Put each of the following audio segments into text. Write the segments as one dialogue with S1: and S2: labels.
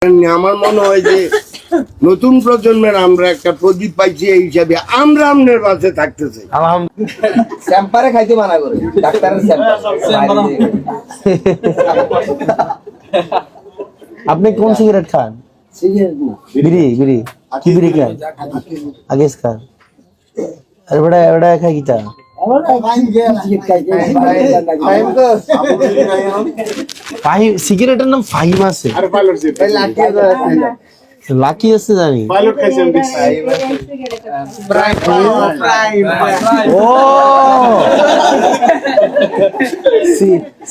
S1: আমার মনে হয় যে নতুন প্রজন্মের আমরা একটা প্রদীপ পাইছি এই হিসাবে আমরা আমনের বাসে থাকতে চাই।
S2: স্যাম্পারে খাইতে মানা করে ডাক্তারের স্যাম্পার।
S3: আপনি কোন সিগারেট খান?
S2: সিগারেট না,
S3: বিড়ি। বিড়ি কি বিড়ি খান? আগে খান। আরে বড় বড় খাই কিটা ফাহিম সিগারেটের নাম ফাহিম আছে। লাকি আছে জানি। ও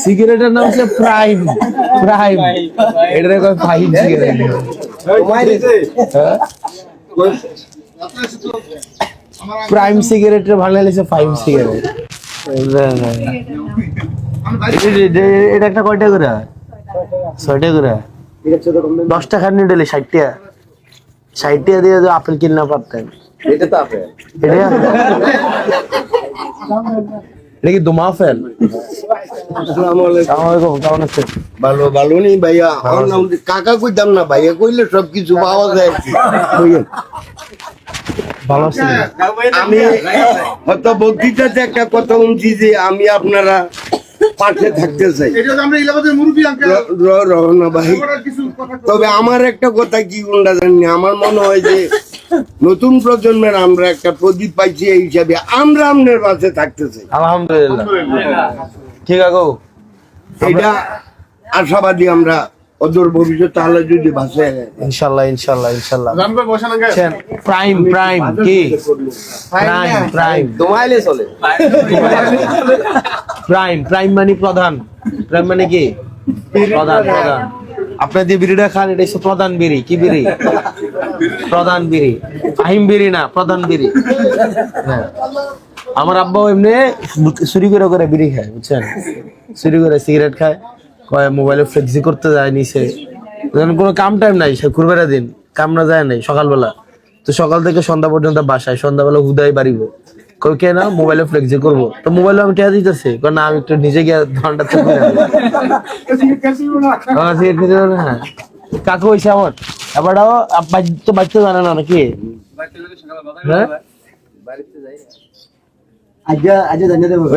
S3: সিগারেটের নাম হচ্ছে প্রাইম। প্রাইম এটারে কয় ফাহিম সিগারেট। প্রাইম সিগারেটের বাংলা লিখছে ফাহিম সিগারেট। এটা একটা কয়টা করে? 6টা করে। 10 টাকা নিডেলে 60 টাকা। 60 টাকা দিয়ে আপেল কিনা পারতেন।
S2: এটা তো আপেল।
S3: এটা কি দুমা আপেল?
S1: আসসালামু আলাইকুম।
S3: কেমন আছেন?
S1: ভালো ভালো নেই ভাইয়া। আমার নাম কাকা কইতাম না, ভাইয়া কইলে সবকিছু পাওয়া যায়।
S3: ভালো আছেন?
S1: আমি হয়তো বক্তৃতাতে একটা কথা বলছি যে আমি আপনারা পাশে থাকতে চাই। রহনা ভাই, তবে আমার একটা কথা কি কোনটা জানি, আমার মনে হয় যে নতুন প্রজন্মের আমরা একটা প্রদীপ পাইছি এই হিসাবে আমরা আমনের বাসে থাকতে চাই।
S3: আলহামদুলিল্লাহ ঠিক আছে।
S1: এটা আশাবাদী আমরা অদূর ভবিষ্যৎ তাহলে যদি বাসে
S3: ইনশাআল্লাহ ইনশাআল্লাহ ইনশাআল্লাহ। প্রাইম প্রাইম কি প্রাইম প্রাইম
S2: দমাইলে চলে।
S3: প্রাইম প্রাইম মানে প্রধান। প্রাইম মানে কি প্রধান। প্রধান আপনার যে বিড়িটা খান এটা হচ্ছে প্রধান বিড়ি। কি বিড়ি? প্রধান বিড়ি। ফাহিম বিড়ি না, প্রধান বিড়ি। হ্যাঁ, আমার আব্বাও এমনি চুরি করে করে বিড়ি খায়, বুঝছেন? চুরি করে সিগারেট খায়, কয় মোবাইলে ফ্লেক্সি করতে যায় নিচে, যখন কোনো কাম টাইম নাই, সে কুরবানের দিন কাম না যায় নাই সকালবেলা, তো সকাল থেকে সন্ধ্যা পর্যন্ত বাসায়, সন্ধ্যাবেলা হুদাই বাড়িব, কই কে না মোবাইলে ফ্লেক্সি করবো, তো মোবাইলে আমি টেয়া দিতেছি, না আমি একটু নিজে গিয়ে ধরনটা থেকে হ্যাঁ কাকু হয়েছে আমার এবারও তো বাড়তে জানে না নাকি? হ্যাঁ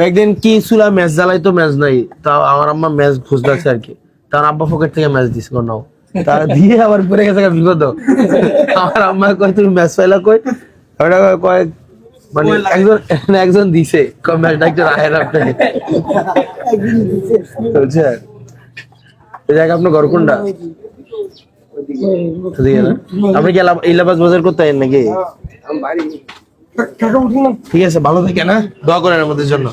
S3: একদিন কি চুলা ম্যাচ জ্বালাইতো, ম্যাচ নাই, তাও আমার আম্মা ম্যাচ খুঁজতেছে আর কি, তার আব্বা পকেট থেকে ম্যাচ দিস নাও, তারা দিয়ে আবার পরে গেছে বিপদ। আমার আম্মা কয় তুমি ম্যাচ পাইলা কই? ওটা কয় মানে একজন দিছে ম্যাচটা একটু রাহের আপনি বুঝছেন? আপনার ঘর কোনটা? আপনি কি ইলাহাবাদ বাজার করতে আছেন নাকি? ঠিক আছে, ভালো থাকেন, দোয়া করেন আমাদের জন্য।